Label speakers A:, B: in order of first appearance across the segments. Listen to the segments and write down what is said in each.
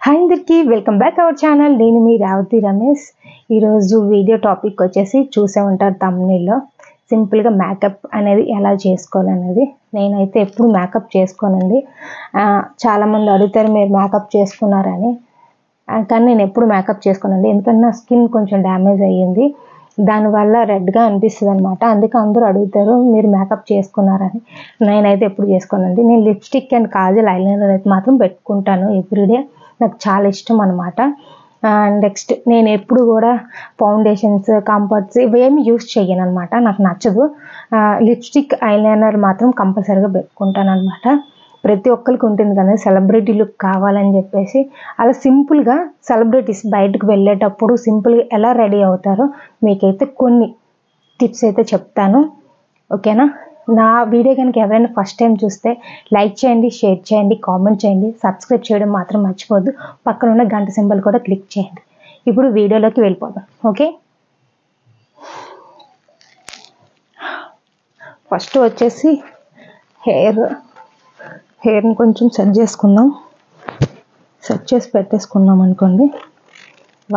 A: Hi అందరికీ welcome back our channel. నేను మీ రేవతి రమేష్. ఈరోజు వీడియో టాపిక్ వచ్చేసి చూసే ఉంటారు తమ్ముళ్ళలో, సింపుల్గా మేకప్ అనేది ఎలా చేసుకోవాలనేది. నేనైతే ఎప్పుడు మేకప్ చేసుకోనండి. చాలామంది అడుగుతారు మీరు మేకప్ చేసుకున్నారని, కానీ నేను ఎప్పుడు మేకప్ చేసుకోనండి. ఎందుకంటే నా స్కిన్ కొంచెం డ్యామేజ్ అయ్యింది, దానివల్ల రెడ్గా అనిపిస్తుంది అనమాట. అందుకే అందరూ అడుగుతారు మీరు మేకప్ చేసుకున్నారని. నేనైతే ఎప్పుడు చేసుకోనండి. నేను లిప్స్టిక్ అండ్ కాజల్ ఐలైనర్ అయితే మాత్రం పెట్టుకుంటాను ఎవ్రీడే. నాకు చాలా ఇష్టం అనమాట. నెక్స్ట్ నేను ఎప్పుడు కూడా ఫౌండేషన్స్, కంఫర్ట్స్ ఇవేమి యూస్ చేయను అనమాట, నాకు నచ్చదు. లిప్స్టిక్ ఐలైనర్ మాత్రం కంపల్సరీగా పెట్టుకుంటాను అనమాట. ప్రతి ఒక్కరికి ఉంటుంది కదా సెలబ్రిటీ లుక్ కావాలని చెప్పేసి. అలా సింపుల్గా సెలబ్రిటీస్ బయటకు వెళ్ళేటప్పుడు సింపుల్గా ఎలా రెడీ అవుతారో మీకైతే కొన్ని టిప్స్ అయితే చెప్తాను, ఓకేనా? నా వీడియో కనుక ఎవరైనా ఫస్ట్ టైం చూస్తే లైక్ చేయండి, షేర్ చేయండి, కామెంట్ చేయండి, సబ్స్క్రైబ్ చేయడం మాత్రం మర్చిపోద్దు. పక్కన ఉన్న గంట సింబల్ కూడా క్లిక్ చేయండి. ఇప్పుడు వీడియోలోకి వెళ్ళిపోదాం, ఓకే? ఫస్ట్ వచ్చేసి హెయిర్ని కొంచెం సెట్ చేసుకుందాం. సెట్ చేసి పెట్టేసుకున్నాం అనుకోండి,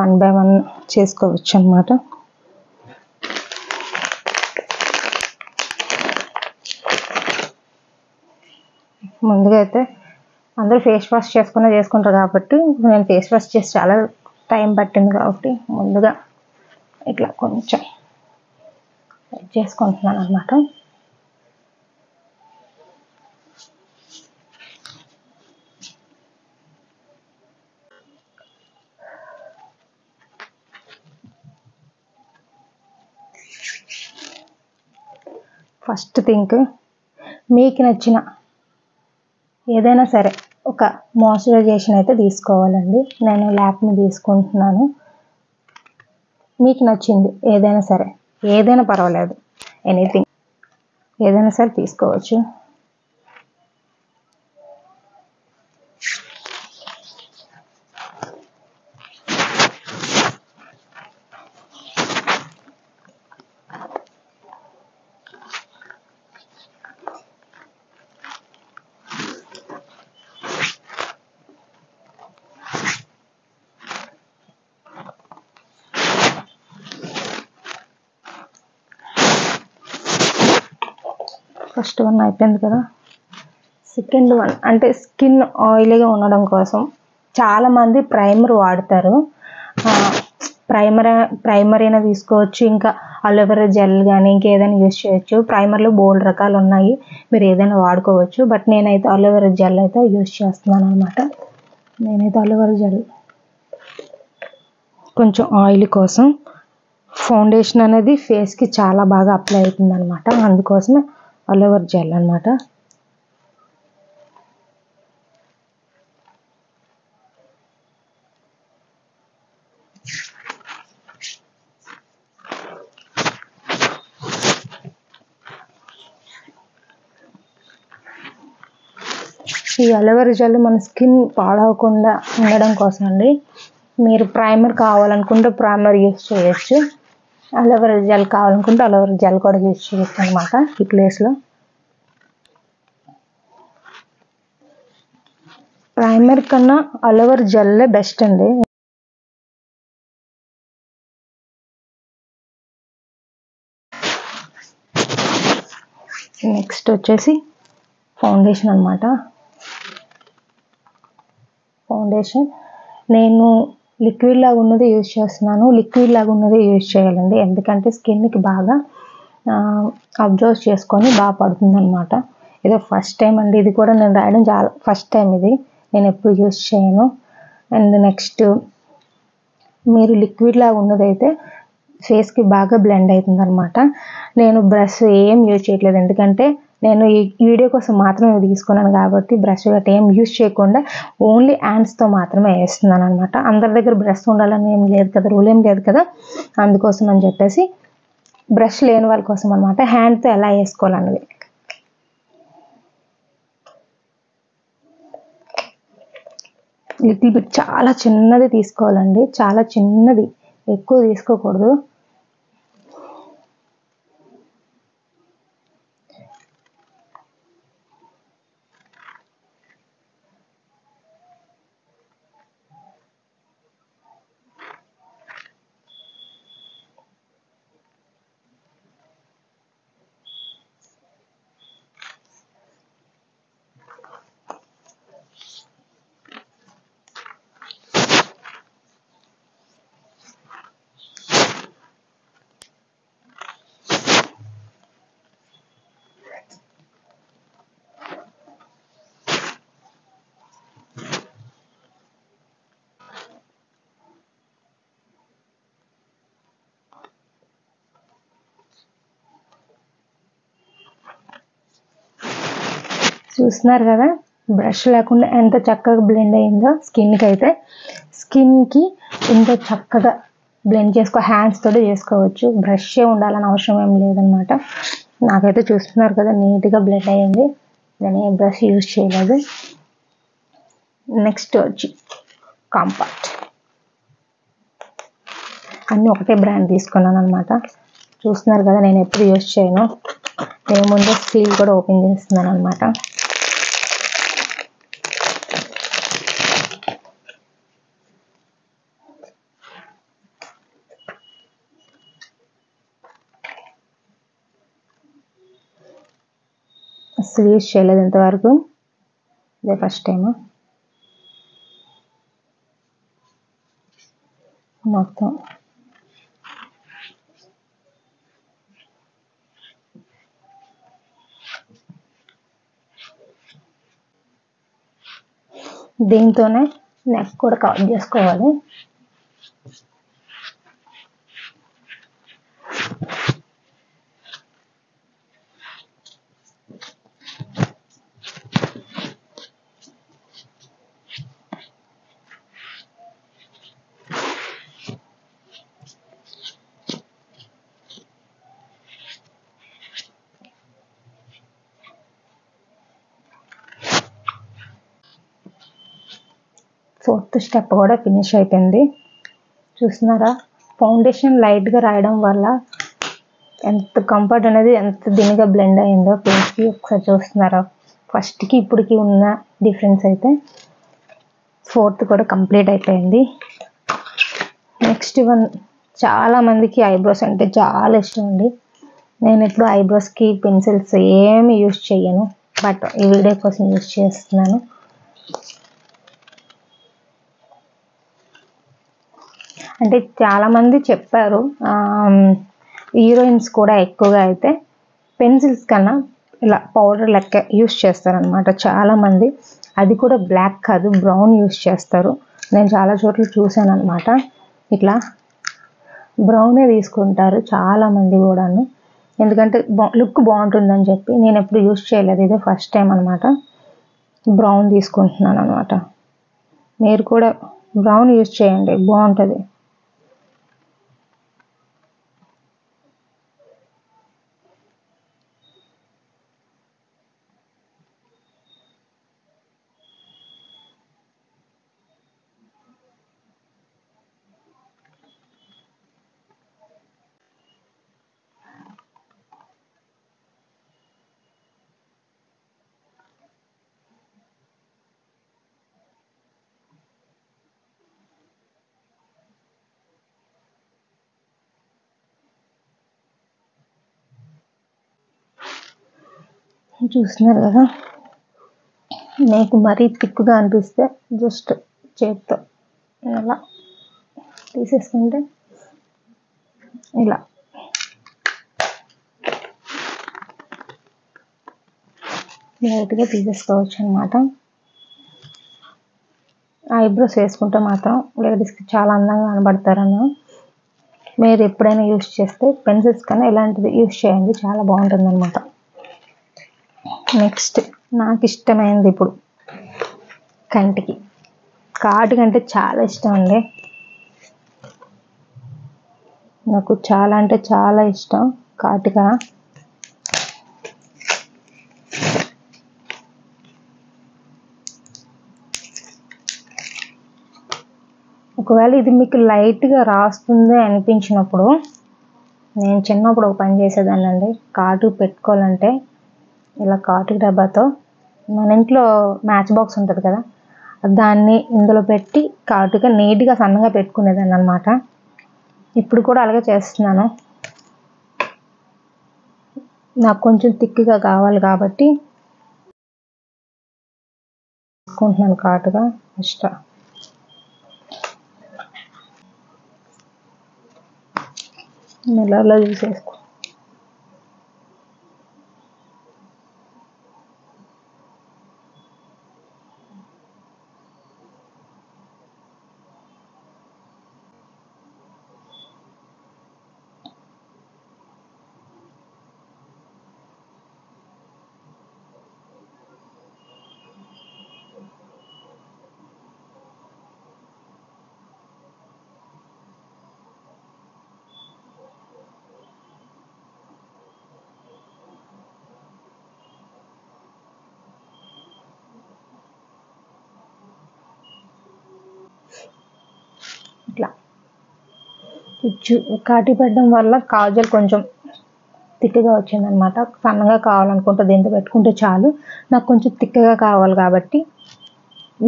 A: 1 by 1 చేసుకోవచ్చు అన్నమాట. ముందుగా అయితే అందరూ ఫేస్ వాష్ చేసుకుంటారు కాబట్టి నేను ఫేస్ వాష్ చేసి చాలా టైం పట్టింది కాబట్టి ముందుగా ఇట్లా కొంచెం సెట్ చేసుకుంటున్నాను అన్నమాట. ఫస్ట్ థింగ్, మీకు నచ్చిన ఏదైనా సరే ఒక మాయిశ్చరైజేషన్ అయితే తీసుకోవాలండి. నేను లాక్మీ తీసుకుంటున్నాను. మీకు నచ్చింది ఏదైనా సరే, ఏదైనా పర్వాలేదు, ఎనీథింగ్ ఏదైనా సరే తీసుకోవచ్చు. ఫస్ట్ వన్ అయిపోయింది కదా. సెకండ్ వన్ అంటే స్కిన్ ఆయిలీగా ఉండడం కోసం చాలామంది ప్రైమర్ వాడతారు. ప్రైమర్ అయినా తీసుకోవచ్చు, ఇంకా అలోవెరా జెల్ కానీ ఇంకేదైనా యూస్ చేయొచ్చు. ప్రైమర్లో బోల్డ్ రకాలు ఉన్నాయి, మీరు ఏదైనా వాడుకోవచ్చు. బట్ నేనైతే అలోవెరా జెల్ అయితే యూస్ చేస్తున్నాను అనమాట. నేనైతే అలోవెరా జెల్ కొంచెం ఆయిల్ కోసం. ఫౌండేషన్ అనేది ఫేస్కి చాలా బాగా అప్లై అవుతుంది అనమాట, అందుకోసమే అలోవెరా జెల్ అనమాట. ఈ అలోవెరా జెల్ మన స్కిన్ పాడవకుండా ఉండడం కోసం అండి. మీరు ప్రైమర్ కావాలనుకుంటే ప్రైమర్ యూస్ చేయొచ్చు, అలోవెరా జెల్ కావాలనుకుంటే అలోవెరా జెల్ కూడా యూస్ చేయొచ్చు అనమాట ఈ ప్లేస్లో. ప్రైమర్ కన్నా అలోవెరా జెల్లే బెస్ట్ అండి. నెక్స్ట్ వచ్చేసి ఫౌండేషన్ అనమాట. ఫౌండేషన్ నేను లిక్విడ్ లాగా ఉన్నది యూజ్ చేస్తున్నాను. లిక్విడ్ లాగా ఉన్నది యూజ్ చేయాలండి, ఎందుకంటే స్కిన్కి బాగా అబ్జర్వ్ చేసుకొని బాగా పడుతుంది అనమాట. ఇదో ఫస్ట్ టైం అండి, ఇది కూడా నేను రాయడం చాలా ఫస్ట్ టైం, ఇది నేను ఎప్పుడు యూజ్ చేయను. అండ్ నెక్స్ట్ మీరు లిక్విడ్ లాగా ఉన్నదైతే ఫేస్కి బాగా బ్లెండ్ అవుతుంది అనమాట. నేను బ్రష్ ఏం యూజ్ చేయట్లేదు, ఎందుకంటే నేను ఈ వీడియో కోసం మాత్రమే తీసుకున్నాను కాబట్టి బ్రష్ గట్రా ఏం యూజ్ చేయకుండా ఓన్లీ హ్యాండ్స్తో మాత్రమే వేస్తున్నాను అనమాట. అందరి దగ్గర బ్రష్ ఉండాలని ఏం లేదు కదా, రూల్ ఏం లేదు కదా, అందుకోసం అని చెప్పేసి బ్రష్ లేని వాళ్ళ కోసం అనమాట హ్యాండ్తో ఎలా వేసుకోవాలన్నది. లిటిల్ బిట్ చాలా చిన్నది తీసుకోవాలండి, చాలా చిన్నది, ఎక్కువ తీసుకోకూడదు. చూస్తున్నారు కదా బ్రష్ లేకుండా ఎంత చక్కగా బ్లెండ్ అయిందో స్కిన్కి అయితే. స్కిన్కి ఎంత చక్కగా బ్లెండ్ హ్యాండ్స్ తోటి చేసుకోవచ్చు, బ్రష్ ఉండాలని అవసరం ఏం లేదనమాట. నాకైతే చూస్తున్నారు కదా నీట్గా బ్లెండ్ అయ్యింది, నేను ఏ బ్రష్ యూజ్ చేయలేదు. నెక్స్ట్ వచ్చి కాంపాక్ట్, అన్నీ ఒకటే బ్రాండ్ తీసుకున్నాను అనమాట. చూస్తున్నారు కదా నేను ఎప్పుడు యూజ్ చేయను, నేను ముందే సీల్ కూడా ఓపెన్ చేస్తున్నాను అనమాట. అసలు యూజ్ చేయలేదు ఇంతవరకు, ఇదే ఫస్ట్ టైము. మొత్తం దీంతోనే నెక్ కూడా కవర్ చేసుకోవాలి. ఫోర్త్ స్టెప్ కూడా ఫినిష్ అయిపోయింది. చూస్తున్నారా ఫౌండేషన్ లైట్గా రాయడం వల్ల ఎంత కంఫర్ట్ అనేది ఎంత దీనిగా బ్లెండ్ అయిందో ఫేస్కి. ఒకసారి చూస్తున్నారా ఫస్ట్కి ఇప్పటికి ఉన్న డిఫరెన్స్ అయితే. ఫోర్త్ కూడా కంప్లీట్ అయిపోయింది. నెక్స్ట్ వన్, చాలా మందికి ఐబ్రోస్ అంటే చాలా ఇష్టం అండి. నేను ఎప్పుడు ఐబ్రోస్కి పెన్సిల్స్ ఏమి యూజ్ చేయను, బట్ ఈ వీడియో కోసం యూజ్ చేస్తున్నాను. అంటే చాలామంది చెప్పారు హీరోయిన్స్ కూడా ఎక్కువగా అయితే పెన్సిల్స్ కన్నా ఇలా పౌడర్ లెక్క యూస్ చేస్తారనమాట చాలామంది. అది కూడా బ్లాక్ కాదు బ్రౌన్ యూస్ చేస్తారు. నేను చాలా చోట్ల చూసాను అనమాట, ఇట్లా బ్రౌనే తీసుకుంటారు చాలామంది కూడాను. ఎందుకంటే లుక్ బాగుంటుందని చెప్పి. నేను ఎప్పుడు యూస్ చేయలేదు, ఇదే ఫస్ట్ టైం అనమాట బ్రౌన్ తీసుకుంటున్నాను అనమాట. మీరు కూడా బ్రౌన్ యూస్ చేయండి, బాగుంటుంది. చూస్తున్నారు కదా, మీకు మరీ థిక్గా అనిపిస్తే జస్ట్ చేత్తో ఇలా తీసేసుకుంటే ఇలా లైట్గా తీసేసుకోవచ్చు అనమాట. ఐబ్రోస్ వేసుకుంటే మాత్రం లేడీస్కి చాలా అందంగా కనబడతారని. మీరు ఎప్పుడైనా యూస్ చేస్తే పెన్సిల్స్ కన్నా ఇలాంటిది యూస్ చేయండి, చాలా బాగుంటుంది అనమాట. నెక్స్ట్ నాకు ఇష్టమైనది ఇప్పుడు కంటికి కాటుక అంటే చాలా ఇష్టం అండి. నాకు చాలా అంటే చాలా ఇష్టం కాటుక. ఒకవేళ ఇది మీకు లైట్గా రాస్తుంది అనిపించినప్పుడు, నేను చిన్నప్పుడు ఒక పని చేసేదాన్ని అండి. కాటుక పెట్టుకోవాలంటే ఇలా కాటుక డబ్బాతో, మన ఇంట్లో మ్యాచ్ బాక్స్ ఉంటుంది కదా, దాన్ని ఇందులో పెట్టి కాటుక నీట్గా సన్నగా పెట్టుకునేదాన్ని అనమాట. ఇప్పుడు కూడా అలాగే చేస్తున్నాను. నాకు కొంచెం థిక్గా కావాలి కాబట్టి తీసుకుంటున్నాను కాటుక. ఫస్ట్ మిర్రర్లో చూసేసుకో. కాటి పెట్టడం వల్ల కాజల్ కొంచెం థిక్గా వచ్చిందనమాట. సన్నగా కావాలనుకుంటే దీంతో పెట్టుకుంటే చాలు. నాకు కొంచెం థిక్గా కావాలి కాబట్టి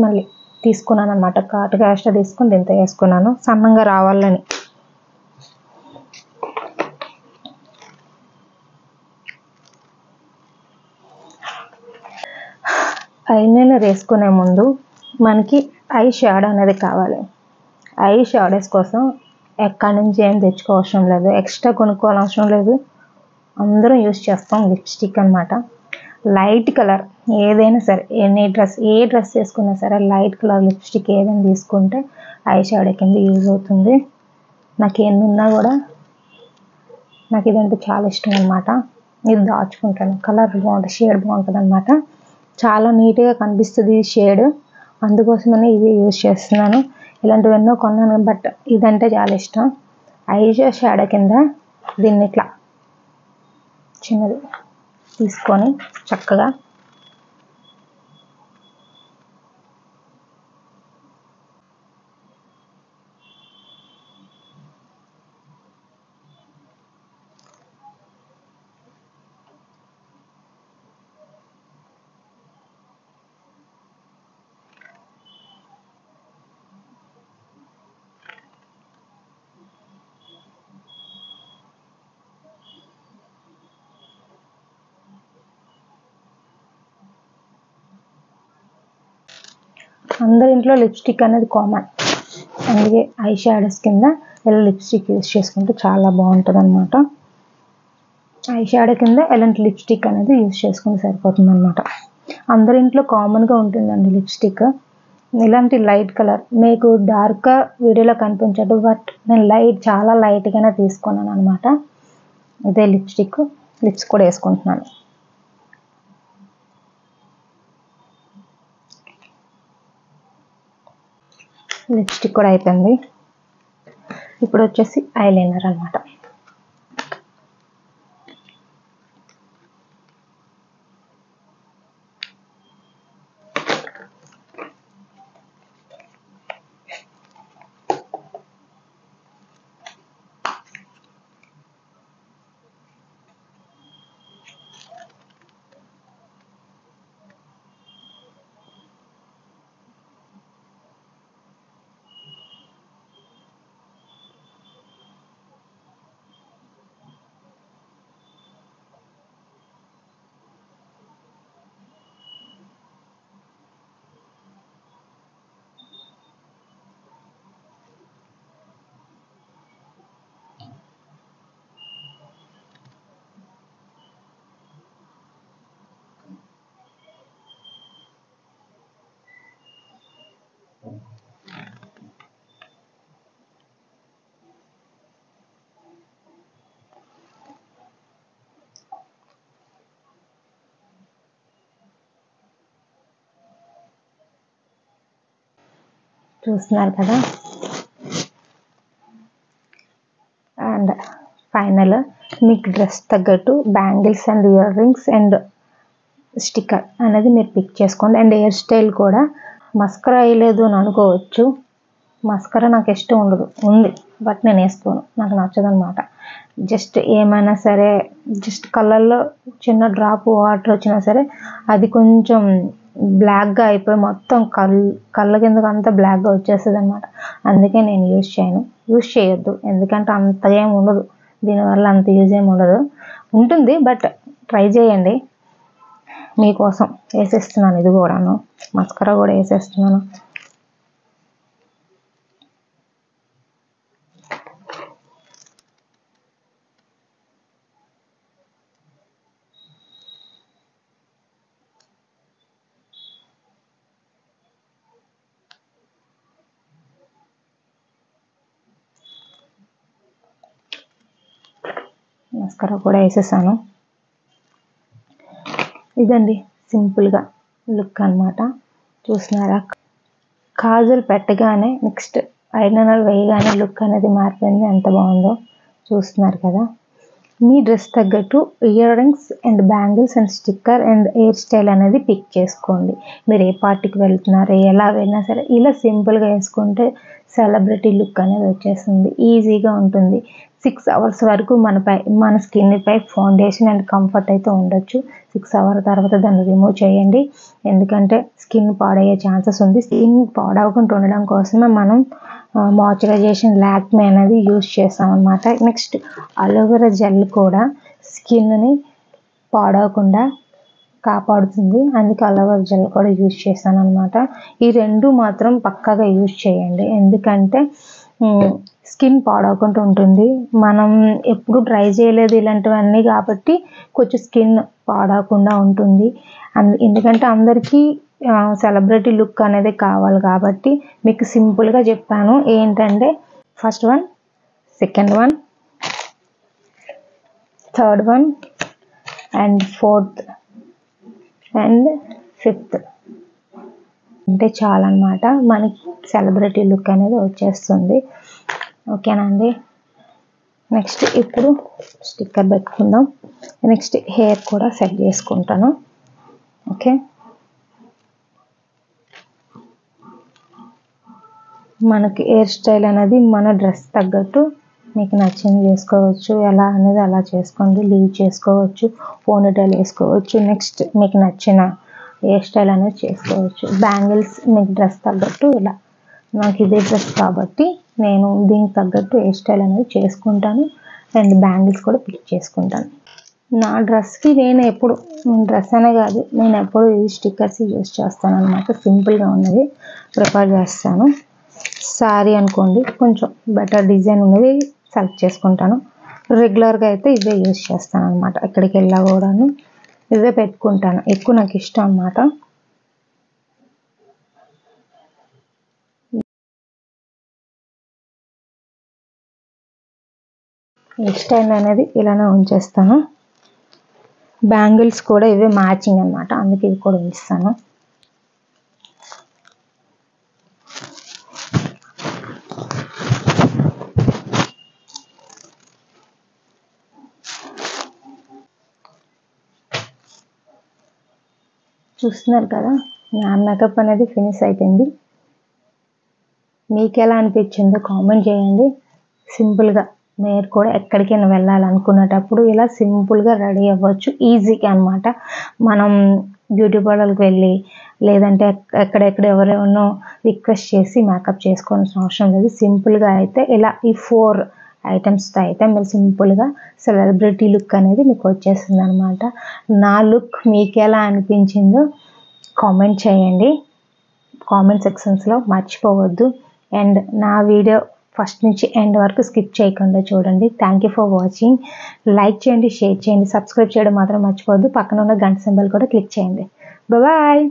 A: మళ్ళీ తీసుకున్నాను అనమాట. కాటుగా ఎక్స్ట్రా తీసుకొని దీంతో వేసుకున్నాను సన్నంగా రావాలని. ఐలైనర్ వేసుకునే ముందు మనకి ఐ షాడో అనేది కావాలి. ఐ షాడోస్ కోసం ఎక్కడి నుంచి ఏం తెచ్చుకోవసరం లేదు, ఎక్స్ట్రా కొనుక్కోవాల్సిన అవసరం లేదు. అందరం యూస్ చేస్తాం లిప్స్టిక్ అనమాట. లైట్ కలర్ ఏదైనా సరే, ఏ డ్రెస్ వేసుకున్నా సరే లైట్ కలర్ లిప్స్టిక్ ఏదైనా తీసుకుంటే ఐ షాడో కింద యూజ్ అవుతుంది. నాకు ఎన్ని ఉన్నా కూడా నాకు ఇదంటే చాలా ఇష్టం అనమాట. ఇది దాచుకుంటాను. కలర్ బాగుంటుంది, షేడ్ బాగుంటుంది అనమాట. చాలా నీట్గా కనిపిస్తుంది ఈ షేడ్. అందుకోసమనే ఇది యూజ్ చేస్తున్నాను. ఇలాంటివన్నో కొన్నాను బట్ ఇదంటే చాలా ఇష్టం. ఐ షాడో కింద దీన్ని ఇట్లా చిన్నది తీసుకొని చక్కగా అందరి ఇంట్లో లిప్స్టిక్ అనేది కామన్. అందుకే ఐ షాడోస్ కింద ఇలా లిప్స్టిక్ యూజ్ చేసుకుంటే చాలా బాగుంటుంది అనమాట. ఐ షాడో కింద ఎలాంటి లిప్స్టిక్ అనేది యూజ్ చేసుకుంటే సరిపోతుంది అనమాట. అందరి ఇంట్లో కామన్గా ఉంటుందండి లిప్స్టిక్. ఇలాంటి లైట్ కలర్ మీకు డార్క్గా వీడియోలో కనిపించదు బట్ నేను చాలా లైట్గానే తీసుకున్నాను అనమాట. ఇదే లిప్స్టిక్. లిప్స్ కూడా వేసుకుంటున్నాను. లిప్స్టిక్ కూడా అయిపోయింది. ఇప్పుడు వచ్చేసి ఐలైనర్ అనమాట. చూస్తున్నారు కదా. అండ్ ఫైనల్ మీకు డ్రెస్ తగ్గట్టు bangles and ear rings and sticker అనేది మీరు పిక్ చేసుకోండి. అండ్ హెయిర్ స్టైల్ కూడా మస్కరా వేయలేదు అని అనుకోవచ్చు. మస్కరా నాకు ఇష్టం ఉంది బట్ నేను వేసుకోను, నాకు నచ్చదు అనమాట. జస్ట్ ఏమైనా సరే జస్ట్ కళ్ళల్లో చిన్న డ్రాప్ వాటర్ వచ్చినా సరే అది కొంచెం బ్లాక్గా అయిపోయి మొత్తం కళ్ళ కిందకి అంతా బ్లాక్గా వచ్చేస్తుంది అనమాట. అందుకే నేను యూజ్ చేయొద్దు. ఎందుకంటే అంత ఏమి ఉండదు దీనివల్ల, అంత యూజ్ ఏమి ఉండదు. ఉంటుంది బట్ ట్రై చేయండి. మీకోసం వేసేస్తున్నాను. ఇది కూడాను మస్కరా కూడా వేసేస్తున్నాను. మస్కరా కూడా వేసేసాను. ఇదండి సింపుల్గా లుక్ అనమాట. చూస్తున్నారా, కాజల్ పెట్టగానే నెక్స్ట్ ఐలైనర్ వేయగానే లుక్ అనేది మారిపోయింది. ఎంత బాగుందో చూస్తున్నారు కదా. మీ డ్రెస్ తగ్గట్టు ear rings and bangles and sticker and hair style అనేది పిక్ చేసుకోండి. మీరు ఏ పార్టీకి వెళ్తున్నారు, ఎలా వెళ్ళినా సరే ఇలా సింపుల్గా వేసుకుంటే సెలబ్రిటీ లుక్ అనేది వచ్చేస్తుంది. ఈజీగా ఉంటుంది. 6 అవర్స్ వరకు మన స్కిన్పై ఫౌండేషన్ అండ్ కంఫర్ట్ అయితే ఉండొచ్చు. 6 అవర్స్ తర్వాత దాన్ని రిమూవ్ చేయండి, ఎందుకంటే స్కిన్ పాడయ్యే ఛాన్సెస్ ఉంది. స్కిన్ పాడవకుండా ఉండడం కోసమే మనం మాయిశ్చరైజేషన్ లాక్మే అనేది యూజ్ చేస్తాం అన్నమాట. నెక్స్ట్ అలోవెరా జెల్ కూడా స్కిన్ని పాడవకుండా కాపాడుతుంది, అందుకే అలోవెరా జెల్ కూడా యూజ్ చేస్తాను అనమాట. ఈ రెండు మాత్రం పక్కాగా యూజ్ చేయండి, ఎందుకంటే స్కిన్ పాడవకుండా ఉంటుంది. మనం ఎప్పుడు ట్రై చేయలేదు ఇలాంటివన్నీ కాబట్టి కొంచెం స్కిన్ పాడవకుండా ఉంటుంది. ఎందుకంటే అందరికీ సెలబ్రిటీ లుక్ అనేది కావాలి కాబట్టి మీకు సింపుల్గా చెప్పాను. ఏంటంటే first one, second one, third one and fourth and fifth అంటే చాలన్నమాట, మనకి సెలబ్రిటీ లుక్ అనేది వచ్చేస్తుంది. ఓకేనండి. నెక్స్ట్ ఇప్పుడు స్టిక్కర్ పెట్టుకుందాం. నెక్స్ట్ హెయిర్ కూడా సెట్ చేసుకుంటాను. ఓకే, మనకి హెయిర్ స్టైల్ అనేది మన డ్రెస్ తగ్గట్టు మీకు నచ్చింది చేసుకోవచ్చు. ఎలా అనేది అలా చేసుకోండి. లీవ్ చేసుకోవచ్చు, పోనీటైల్ వేసుకోవచ్చు. నెక్స్ట్ మీకు నచ్చిన హెయిర్ స్టైల్ అనేది చేసుకోవచ్చు. బ్యాంగిల్స్ మీకు డ్రెస్ తగ్గట్టు ఇలా, నాకు ఇదే డ్రెస్ కాబట్టి నేను దీనికి తగ్గట్టు హెయిర్ స్టైల్ అనేది చేసుకుంటాను అండ్ బ్యాంగిల్స్ కూడా పిక్ చేసుకుంటాను. నా డ్రెస్కి నేను ఎప్పుడు డ్రెస్ అనే కాదు, నేను ఎప్పుడు ఈ స్టిక్కర్స్ యూజ్ చేస్తాను అనమాట. సింపుల్గా ఉన్నది ప్రిఫర్ చేస్తాను. శారీ అనుకోండి కొంచెం బెటర్ డిజైన్ ఉన్నది సెలెక్ట్ చేసుకుంటాను. రెగ్యులర్గా అయితే ఇవే యూజ్ చేస్తాను అనమాట. ఎక్కడికి వెళ్ళా కూడాను ఇవే పెట్టుకుంటాను, ఎక్కువ నాకు ఇష్టం అన్నమాట. హెయిర్ స్టైల్ అనేది ఇలానే ఉంచేస్తాను. బ్యాంగిల్స్ కూడా ఇవే మ్యాచింగ్ అనమాట, అందుకే ఇవి కూడా ఉంచుతాను. చూస్తున్నారు కదా, నా మేకప్ అనేది ఫినిష్ అయిపోయింది. మీకు ఎలా అనిపించిందో కామెంట్ చేయండి. సింపుల్గా మీరు కూడా ఎక్కడికైనా వెళ్ళాలనుకునేటప్పుడు ఇలా సింపుల్గా రెడీ అవ్వచ్చు ఈజీగా అనమాట. మనం బ్యూటీ పార్లర్కి వెళ్ళి లేదంటే ఎక్కడెక్కడ ఎవరెవరినో రిక్వెస్ట్ చేసి మేకప్ చేసుకోవాల్సిన అవసరం లేదు. సింపుల్గా అయితే ఇలా ఈ 4 ఐటమ్స్తో అయితే మీరు సింపుల్గా సెలబ్రిటీ లుక్ అనేది మీకు వచ్చేస్తుంది అనమాట. నా లుక్ మీకు ఎలా అనిపించిందో కామెంట్ చేయండి, కామెంట్ సెక్షన్స్లో మర్చిపోవద్దు. అండ్ నా వీడియో ఫస్ట్ నుంచి ఎండ్ వరకు స్కిప్ చేయకుండా చూడండి. Thank you for watching. Like చేయండి, షేర్ చేయండి, సబ్స్క్రైబ్ చేయడం మాత్రం మర్చిపోవద్దు. పక్కన ఉన్న గంట సింబల్ కూడా క్లిక్ చేయండి. బాయ్.